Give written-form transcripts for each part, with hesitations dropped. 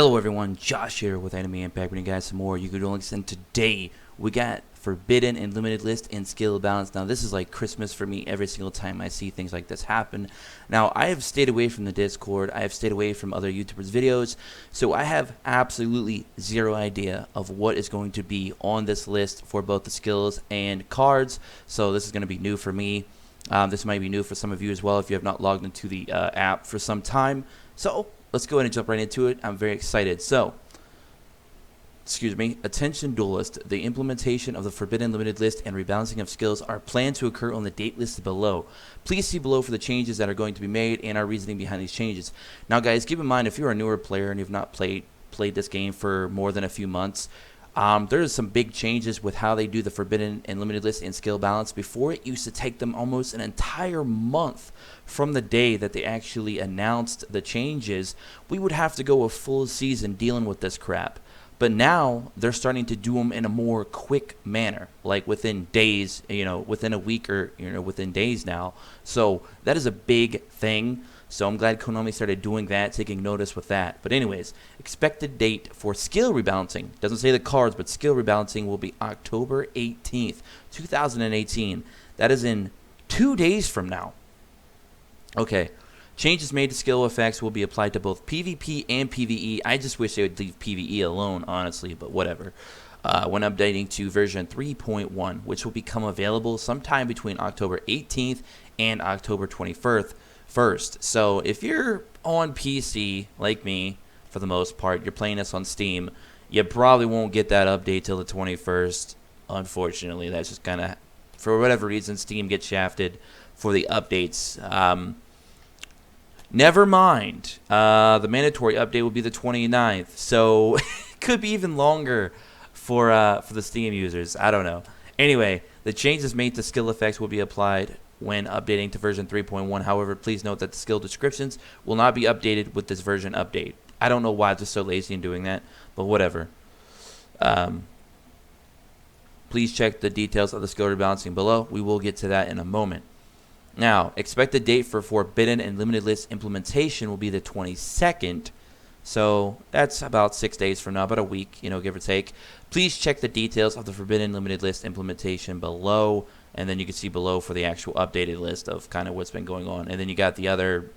Hello everyone, Josh here with Anime Impact, bringing you guys some more Yu-Gi-Oh! Links, and today we got Forbidden and Limited List and Skill Balance. Now this is like Christmas for me every single time I see things like this happen. Now I have stayed away from the Discord, I have stayed away from other YouTubers' videos, so I have absolutely zero idea of what is going to be on this list for both the skills and cards, so this is going to be new for me. This might be new for some of you as well if you have not logged into the app for some time. So let's go ahead and jump right into it. I'm very excited. So, attention duelist. The implementation of the Forbidden Limited List and rebalancing of skills are planned to occur on the date listed below. Please see below for the changes that are going to be made and our reasoning behind these changes. Now guys, keep in mind if you're a newer player and you've not played this game for more than a few months, there's some big changes with how they do the Forbidden and Limited List and skill balance. Before, it used to take them almost an entire month from the day that they actually announced the changes. We would have to go a full season dealing with this crap. But now they're starting to do them in a more quick manner, like within days, within a week or within days now. So that is a big thing. So I'm glad Konami started doing that, taking notice with that. But anyways, expected date for skill rebalancing. Doesn't say the cards, but skill rebalancing will be October 18th, 2018. That is in 2 days from now. Okay. Changes made to skill effects will be applied to both PvP and PvE. I just wish they would leave PvE alone, honestly, but whatever. When updating to version 3.1, which will become available sometime between October 18th and October 21st. So if you're on PC like me, for the most part, you're playing this on Steam, you probably won't get that update till the 21st. Unfortunately, that's just kind of, for whatever reason, Steam gets shafted for the updates. Never mind. The mandatory update will be the 29th, so it could be even longer for the Steam users. I don't know. Anyway, the changes made to skill effects will be applied when updating to version 3.1. However, please note that the skill descriptions will not be updated with this version update. I don't know why they're so lazy in doing that, but whatever. Please check the details of the skill rebalancing below. We will get to that in a moment. Now, expected date for Forbidden and Limited List implementation will be the 22nd. So that's about 6 days from now, about a week, give or take. Please check the details of the Forbidden Limited List implementation below. And then you can see below for the actual updated list of kind of what's been going on. And then you got the other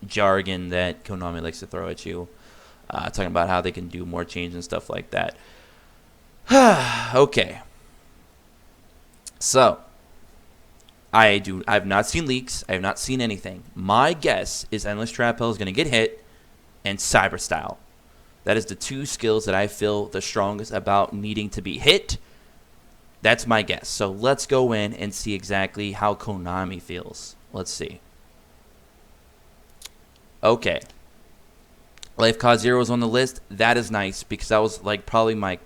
jargon that Konami likes to throw at you, talking about how they can do more change and stuff like that. Okay. So, I have not seen leaks. I have not seen anything. My guess is Endless Trap Hell is going to get hit, and Cyber Style. That is the two skills that I feel the strongest about needing to be hit. That's my guess. So let's go in and see exactly how Konami feels. Let's see. Okay. Life Cause Zero is on the list. That is nice because that was like probably my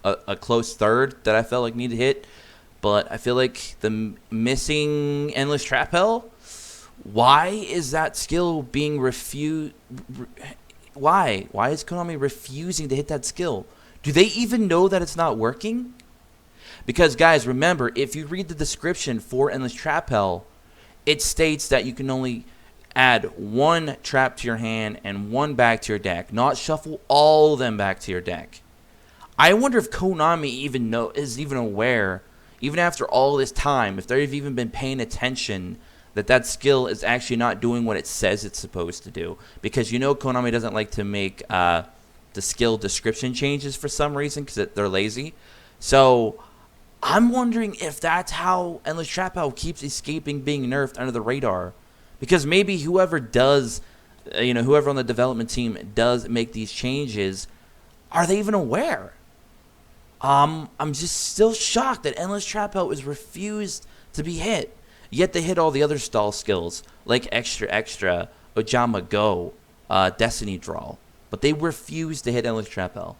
a close third that I felt like needed hit. But I feel like the missing Endless Trap Hell. Why is that skill being refused? Why? Why is Konami refusing to hit that skill? Do they even know that it's not working? Because, guys, remember, if you read the description for Endless Trap Hell, it states that you can only add one trap to your hand and one back to your deck, not shuffle all of them back to your deck. I wonder if Konami is even aware, even after all this time, if they've even been paying attention that skill is actually not doing what it says it's supposed to do. Because Konami doesn't like to make the skill description changes for some reason because they're lazy. So I'm wondering if that's how Endless Trap Hell keeps escaping being nerfed under the radar. Because maybe whoever on the development team does make these changes, are they even aware? I'm just still shocked that Endless Trap Hell is refused to be hit. Yet they hit all the other stall skills, like Extra Extra, Ojama Go, Destiny Draw. But they refuse to hit Endless Trap Hell.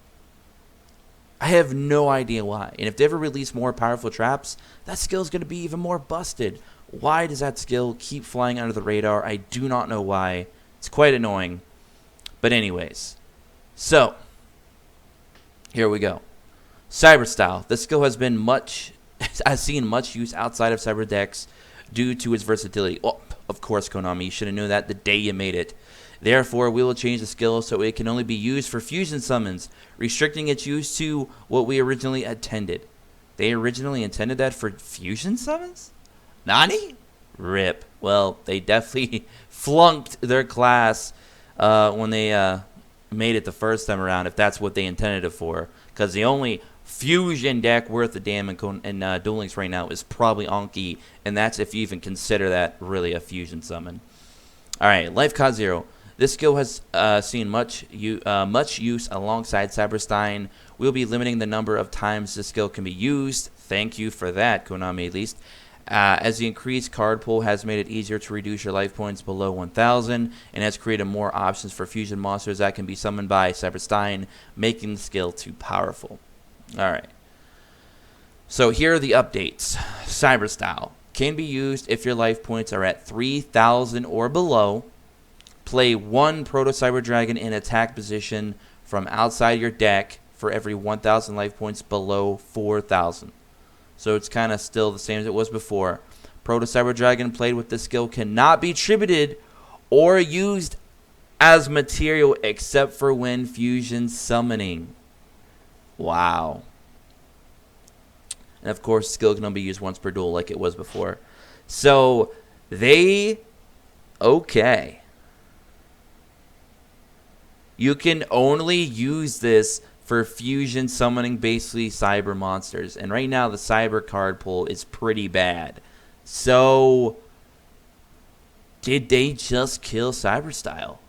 I have no idea why. And if they ever release more powerful traps, that skill is going to be even more busted. Why does that skill keep flying under the radar? I do not know why. It's quite annoying. But anyways. So, here we go. Cyber Style. This skill has seen much use outside of cyber decks due to its versatility. Oh, of course, Konami. You should have known that the day you made it. Therefore, we will change the skill so it can only be used for fusion summons, restricting its use to what we originally intended. They originally intended that for fusion summons? Nani? Rip. Well, they definitely flunked their class when they made it the first time around, if that's what they intended it for. Because the only fusion deck worth a damn in Duel Links right now is probably Anki, and that's if you even consider that really a fusion summon. Alright, Life Cost 0. This skill has seen much use alongside Cyberstein. We'll be limiting the number of times this skill can be used. Thank you for that, Konami, at least. As the increased card pool has made it easier to reduce your life points below 1,000 and has created more options for fusion monsters that can be summoned by Cyberstein, making the skill too powerful. Alright. So here are the updates. Cyberstyle can be used if your life points are at 3,000 or below. Play one Proto Cyber Dragon in attack position from outside your deck for every 1,000 life points below 4,000. So it's kind of still the same as it was before. Proto Cyber Dragon played with this skill cannot be tributed or used as material except for when fusion summoning. Wow. And of course, skill can only be used once per duel like it was before. So they... okay. You can only use this for fusion summoning basically cyber monsters. And right now the cyber card pool is pretty bad. So did they just kill Cyberstyle?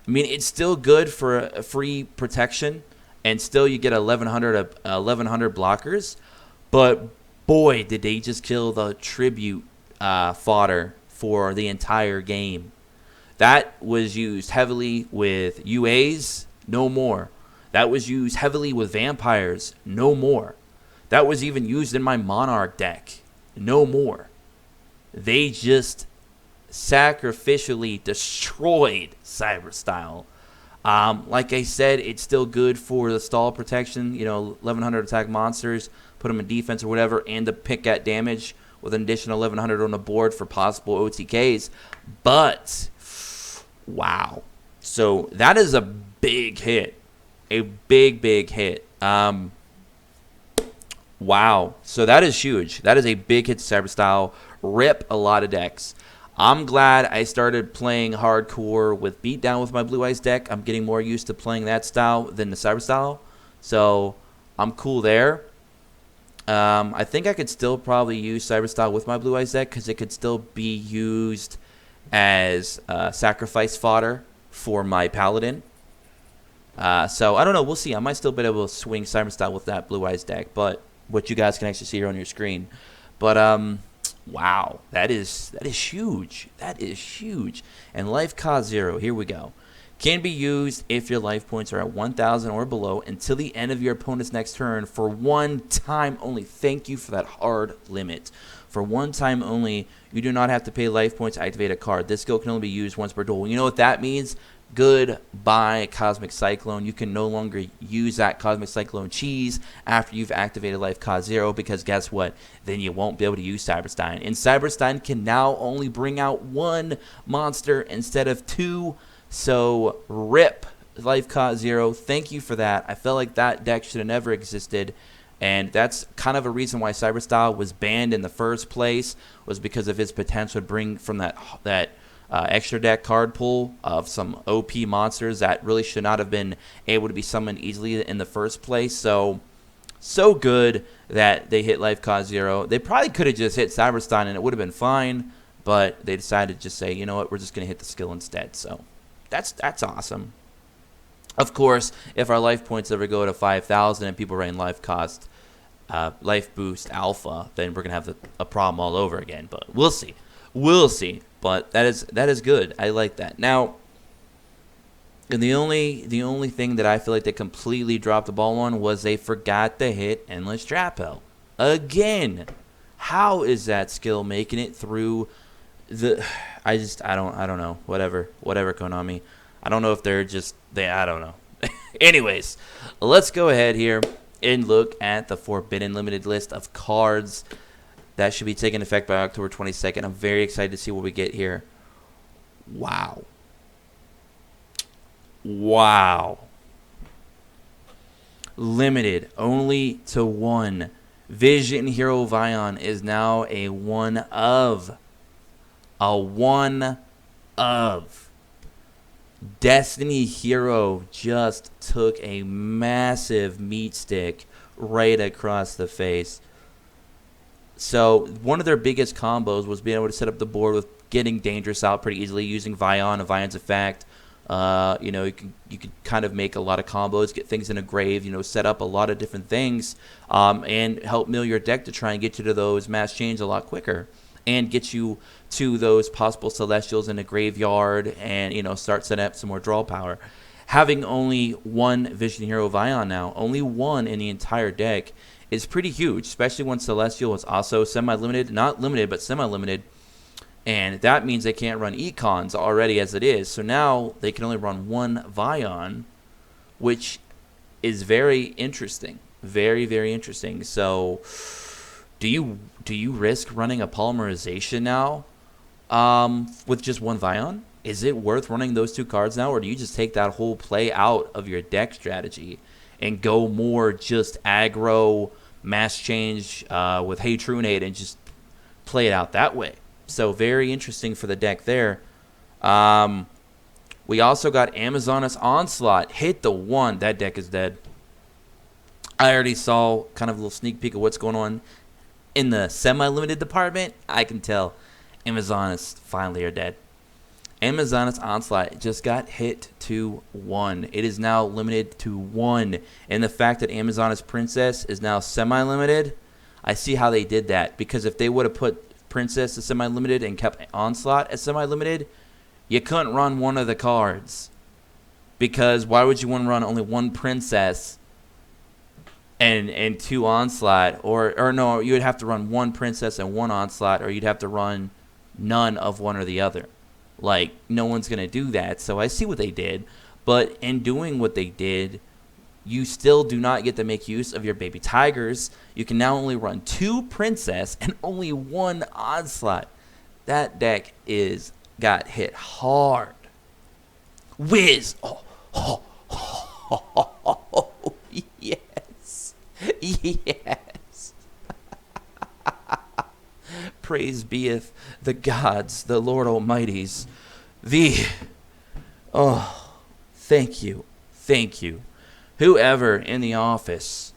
I mean, it's still good for a free protection, and still you get 1,100 blockers. But boy, did they just kill the tribute fodder for the entire game. That was used heavily with UAs, no more. That was used heavily with vampires, no more. That was even used in my Monarch deck, no more. They just sacrificially destroyed Cyberstyle. Like I said, it's still good for the stall protection, 1,100 attack monsters, put them in defense or whatever, and to pick at damage with an additional 1,100 on the board for possible OTKs. But wow. So that is a big hit. A big hit. Wow. So that is huge. That is a big hit to Cyberstyle. Rip a lot of decks. I'm glad I started playing hardcore with Beatdown with my Blue Eyes deck. I'm getting more used to playing that style than the Cyberstyle. So I'm cool there. I think I could still probably use Cyberstyle with my Blue Eyes deck because it could still be used as sacrifice fodder for my Paladin. So I don't know. We'll see. I might still be able to swing Cyberstyle with that Blue Eyes deck, but what you guys can actually see here on your screen. But wow, that is huge. That is huge. And Life Cost 0. Here we go. Can be used if your life points are at 1,000 or below until the end of your opponent's next turn for one time only. Thank you for that hard limit. For one time only, you do not have to pay life points to activate a card. This skill can only be used once per duel. You know what that means? Goodbye, Cosmic Cyclone. You can no longer use that Cosmic Cyclone cheese after you've activated Life Cost 0, because guess what? Then you won't be able to use Cyberstein. And Cyberstein can now only bring out one monster instead of two. So rip Life Cost 0. Thank you for that. I felt like that deck should have never existed. And that's kind of a reason why Cyberstyle was banned in the first place, was because of his potential to bring from that extra deck card pool of some OP monsters that really should not have been able to be summoned easily in the first place. So good that they hit Life Cost 0. They probably could have just hit Cyberstein and it would have been fine, but they decided to just say, you know what, we're just going to hit the skill instead. So that's awesome. Of course, if our life points ever go to 5,000 and people rain Life Cost Life Boost Alpha, then we're going to have a problem all over again. But we'll see. We'll see. But that is good. I like that. Now, and the only thing that I feel like they completely dropped the ball on was they forgot to hit Endless Drapel. Again. How is that skill making it through the... I don't know. Whatever, Konami. I don't know if I don't know. Anyways, let's go ahead here and look at the Forbidden Limited list of cards that should be taking effect by October 22nd. I'm very excited to see what we get here. Wow. Wow. Limited only to one. Vision Hero Vion is now a one of. A one of. Destiny Hero just took a massive meat stick right across the face. So one of their biggest combos was being able to set up the board with getting Dangerous out pretty easily using Vion, a Vion's effect. You can kind of make a lot of combos, get things in a grave, set up a lot of different things, and help mill your deck to try and get you to those mass chains a lot quicker, and get you to those possible Celestials in a graveyard, and start setting up some more draw power. Having only one Vision Hero Vion now, only one in the entire deck, is pretty huge, especially when Celestial is also semi-limited, not limited, but semi-limited. And that means they can't run Econs already as it is. So now they can only run one Vion, which is very interesting. Very, very interesting. So do you risk running a Polymerization now with just one Vion? Is it worth running those two cards now? Or do you just take that whole play out of your deck strategy and go more just aggro, mass change with Hey Trunade and just play it out that way? So very interesting for the deck there. We also got Amazoness Onslaught. Hit the one. That deck is dead. I already saw kind of a little sneak peek of what's going on in the semi-limited department. I can tell Amazoness finally are dead. Amazoness Onslaught just got hit to 1. It is now limited to 1. And the fact that Amazoness Princess is now semi-limited, I see how they did that. Because if they would have put Princess as semi-limited and kept Onslaught as semi-limited, you couldn't run one of the cards. Because why would you want to run only one Princess and two Onslaught? Or no, you would have to run one Princess and one Onslaught, or you'd have to run none of one or the other. Like, no one's going to do that. So I see what they did. But in doing what they did, you still do not get to make use of your baby tigers. You can now only run 2 Princess and only 1 Onslaught. That deck got hit hard. Whiz! Oh, yes. Yes. Praise beeth the gods, the Lord Almighties. Thank you. Thank you. Whoever in the office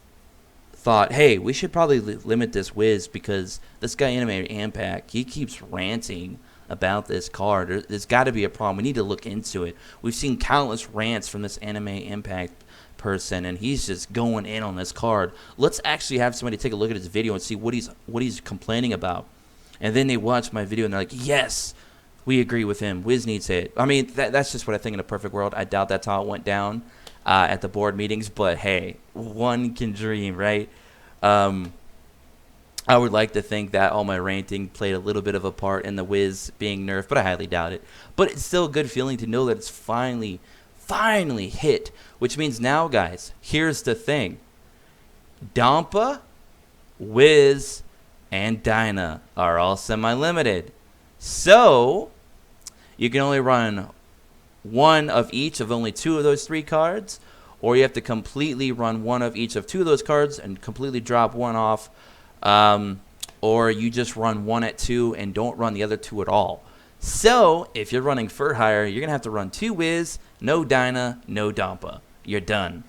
thought, hey, we should probably limit this Wiz because this guy Anime Impact, he keeps ranting about this card. There's got to be a problem. We need to look into it. We've seen countless rants from this Anime Impact person, and he's just going in on this card. Let's actually have somebody take a look at his video and see what he's complaining about. And then they watch my video and they're like, yes, we agree with him. Wiz needs it. I mean, that's just what I think in a perfect world. I doubt that's how it went down at the board meetings, but hey, one can dream, right? I would like to think that all my ranting played a little bit of a part in the Wiz being nerfed, but I highly doubt it. But it's still a good feeling to know that it's finally hit, which means now, guys, here's the thing. Dampa, Wiz, and Dyna are all semi-limited. So you can only run one of each of only 2 of those 3 cards, or you have to completely run one of each of 2 of those cards and completely drop one off, or you just run one at 2 and don't run the other 2 at all. So if you're running Fur Hire, you're going to have to run 2 Wiz, no Dyna, no Dampa. You're done.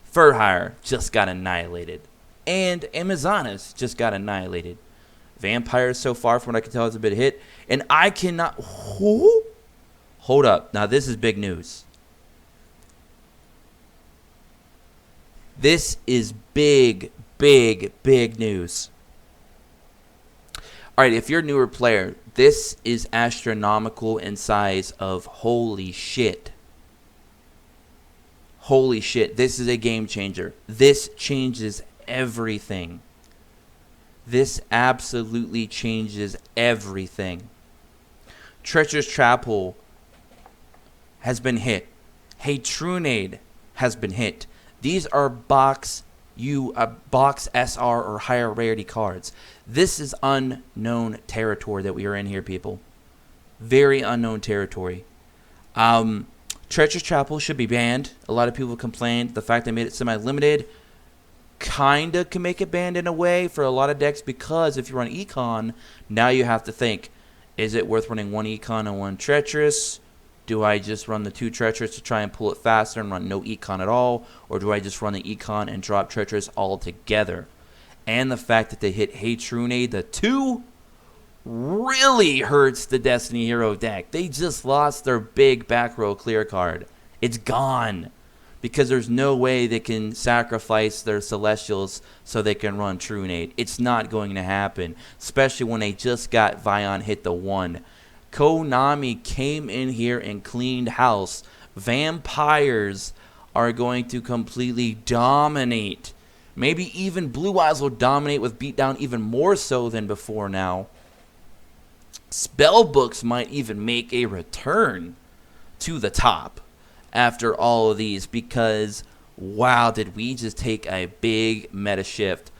Fur Hire just got annihilated. And Amazoness just got annihilated. Vampires so far, from what I can tell, is a bit hit. And I cannot... Who? Hold up. Now, this is big news. This is big news. All right, if you're a newer player, this is astronomical in size of holy shit. Holy shit. This is a game changer. This changes everything. This absolutely changes everything. Treacherous Trap Hole has been hit. Hey Trunade has been hit. These are box SR or higher rarity cards. This is unknown territory that we are in here, people. Very unknown territory. Treacherous Chapel should be banned. A lot of people complained. The fact they made it semi-limited kind of can make it banned in a way for a lot of decks, because if you run Econ, now you have to think, is it worth running one Econ and one Treacherous? Do I just run the 2 Treacherous to try and pull it faster and run no Econ at all? Or do I just run the Econ and drop Treacherous altogether? And the fact that they hit Hey Trunade, the 2, really hurts the Destiny Hero deck. They just lost their big back row clear card. It's gone. Because there's no way they can sacrifice their Celestials so they can run Trunade. It's not going to happen. Especially when they just got Vion hit the 1. Konami came in here and cleaned house. Vampires are going to completely dominate. Maybe even Blue Eyes will dominate with Beatdown even more so than before now. Spellbooks might even make a return to the top after all of these, because wow, did we just take a big meta shift.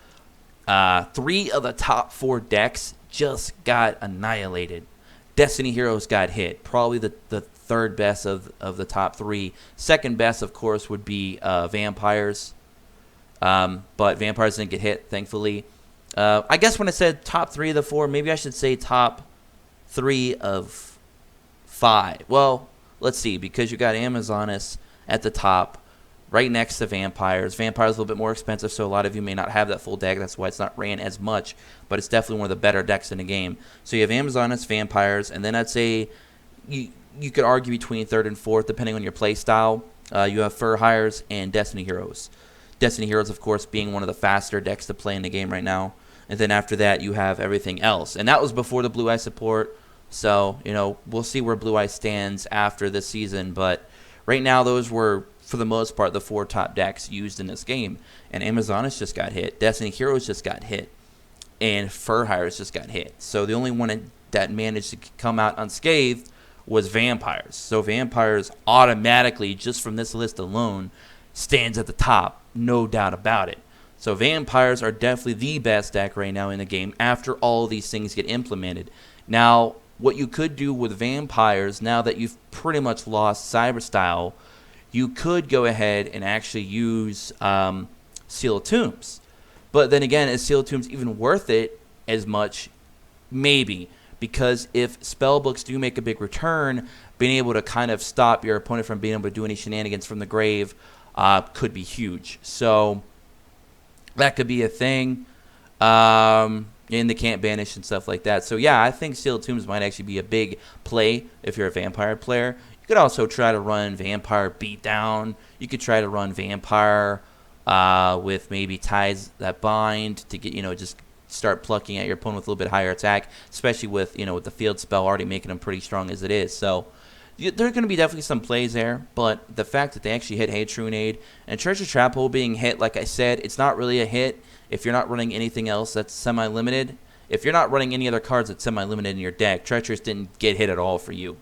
3 of the top 4 decks just got annihilated. Destiny Heroes got hit. Probably the third best of the top 3. Second best, of course, would be Vampires. But Vampires didn't get hit, thankfully. I guess when I said top 3 of the 4, maybe I should say top 3 of 5. Well, let's see, because you got Amazonas at the top, right next to Vampires. Vampires a little bit more expensive, so a lot of you may not have that full deck. That's why it's not ran as much, but it's definitely one of the better decks in the game. So you have Amazonas, Vampires, and then I'd say you could argue between third and fourth, depending on your play style. You have Fur Hires and Destiny Heroes. Destiny Heroes, of course, being one of the faster decks to play in the game right now. And then after that, you have everything else. And that was before the Blue Eye support. So, we'll see where Blue Eye stands after this season. But right now, those were, for the most part, the 4 top decks used in this game. And Amazonas just got hit. Destiny Heroes just got hit. And Fur Hires just got hit. So the only one that managed to come out unscathed was Vampires. So Vampires automatically, just from this list alone, stands at the top. No doubt about it. So Vampires are definitely the best deck right now in the game after all of these things get implemented. Now, what you could do with Vampires, now that you've pretty much lost Cyberstyle, you could go ahead and actually use Seal of Tombs. But then again, is Seal of Tombs even worth it as much? Maybe. Because if spellbooks do make a big return, being able to kind of stop your opponent from being able to do any shenanigans from the grave could be huge. So that could be a thing. And they can't banish and stuff like that. So yeah, I think Seal of Tombs might actually be a big play if you're a Vampire player. You could also try to run Vampire Beatdown. You could try to run Vampire with maybe Ties That Bind to get, just start plucking at your opponent with a little bit higher attack, especially with, with the field spell already making them pretty strong as it is. So there are going to be definitely some plays there, but the fact that they actually hit Hey Trunade and Treacherous Chapel being hit, like I said, it's not really a hit if you're not running anything else that's semi-limited. If you're not running any other cards that's semi-limited in your deck, Treacherous didn't get hit at all for you.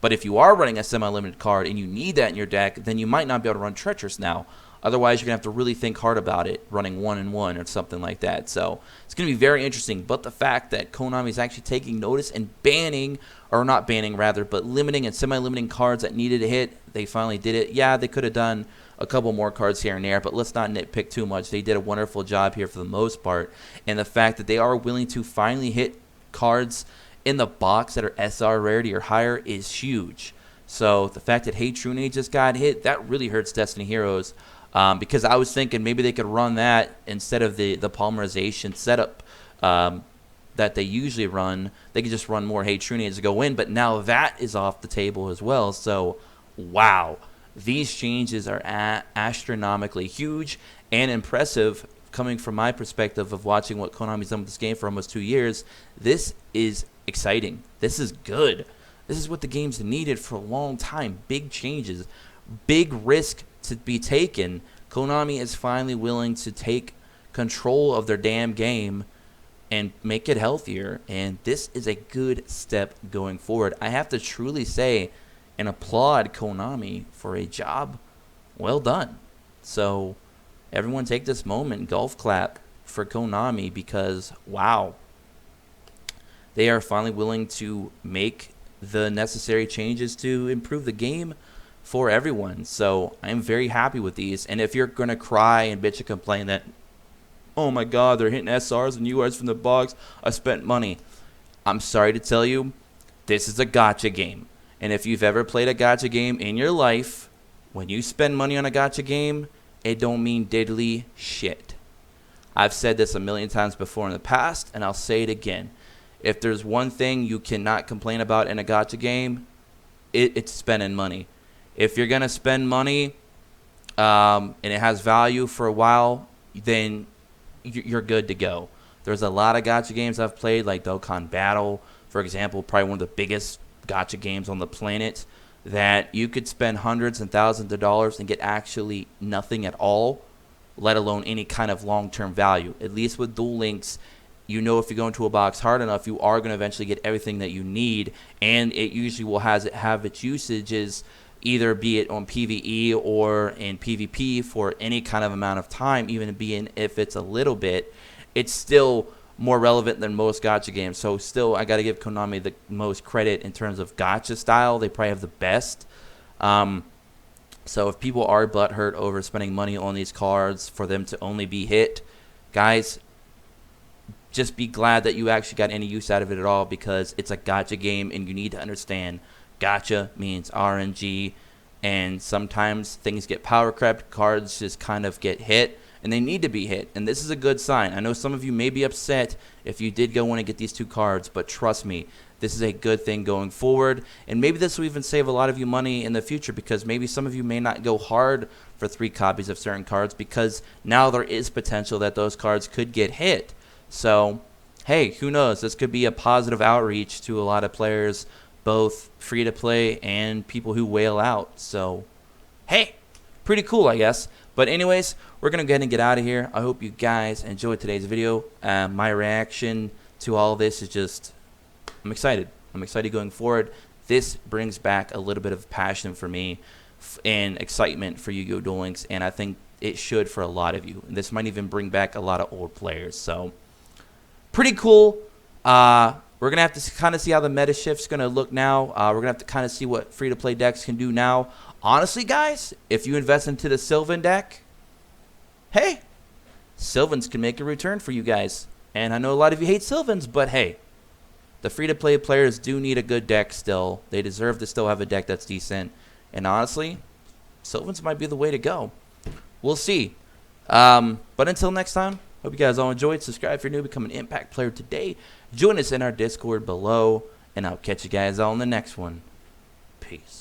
But if you are running a semi-limited card and you need that in your deck, then you might not be able to run Treacherous now. Otherwise, you're going to have to really think hard about it, running 1-1 or something like that. So it's going to be very interesting. But the fact that Konami is actually taking notice and banning, or not banning rather, but limiting and semi-limiting cards that needed to hit, they finally did it. Yeah, they could have done a couple more cards here and there, but let's not nitpick too much. They did a wonderful job here for the most part. And the fact that they are willing to finally hit cards in the box that are SR rarity or higher is huge. So the fact that Hey Trunade just got hit, that really hurts Destiny Heroes. Because I was thinking maybe they could run that instead of the polymerization setup that they usually run. They could just run more Hey Trunades to go in, but now that is off the table as well. So, wow. These changes are astronomically huge and impressive coming from my perspective of watching what Konami's done with this game for almost 2 years. This is exciting. This is good. This is what the game's needed for a long time. Big changes. Big risk to be taken. Konami is finally willing to take control of their damn game and make it healthier, and this is a good step going forward. I have to truly say and applaud Konami for a job well done. So everyone take this moment, golf clap for Konami, because wow, they are finally willing to make the necessary changes to improve the game for everyone. So I'm very happy with these. And if you're going to cry and bitch and complain that, oh my God, they're hitting SRs and URs from the box, I spent money. I'm sorry to tell you, this is a gacha game. And if you've ever played a gacha game in your life, when you spend money on a gacha game, it don't mean diddly shit. I've said this a million times before in the past, and I'll say it again. If there's one thing you cannot complain about in a gacha game, it's spending money. If you're going to spend money and it has value for a while, then you're good to go. There's a lot of gacha games I've played, like Dokkan Battle, for example, probably one of the biggest gacha games on the planet, that you could spend hundreds and thousands of dollars and get actually nothing at all, let alone any kind of long-term value. At least with Duel Links, you know if you go into a box hard enough, you are going to eventually get everything that you need, and it usually will have its usages, either be it on PvE or in PvP for any kind of amount of time, even being if it's a little bit, it's still more relevant than most gacha games. So still, I got to give Konami the most credit in terms of gacha style. They probably have the best. So if people are butthurt over spending money on these cards for them to only be hit, guys, just be glad that you actually got any use out of it at all, because it's a gacha game and you need to understand gacha means RNG, and sometimes things get power crept, cards just kind of get hit, and they need to be hit, and this is a good sign. I know some of you may be upset if you did go in and get these two cards, but trust me, this is a good thing going forward, and maybe this will even save a lot of you money in the future, because maybe some of you may not go hard for 3 copies of certain cards, because now there is potential that those cards could get hit. So, hey, who knows? This could be a positive outreach to a lot of players, both free-to-play and people who whale out. So, hey, pretty cool, I guess. But anyways, we're going to go ahead and get out of here. I hope you guys enjoyed today's video. My reaction to all of this is just, I'm excited. I'm excited going forward. This brings back a little bit of passion for me and excitement for Yu-Gi-Oh! Duel Links, and I think it should for a lot of you. And this might even bring back a lot of old players. So, pretty cool. We're going to have to kind of see how the meta shift's going to look now. We're going to have to kind of see what free-to-play decks can do now. Honestly, guys, if you invest into the Sylvan deck, hey, Sylvans can make a return for you guys. And I know a lot of you hate Sylvans, but hey, the free-to-play players do need a good deck still. They deserve to still have a deck that's decent. And honestly, Sylvans might be the way to go. We'll see. But until next time, hope you guys all enjoyed. Subscribe if you're new. Become an Impact player today. Join us in our Discord below. And I'll catch you guys all in the next one. Peace.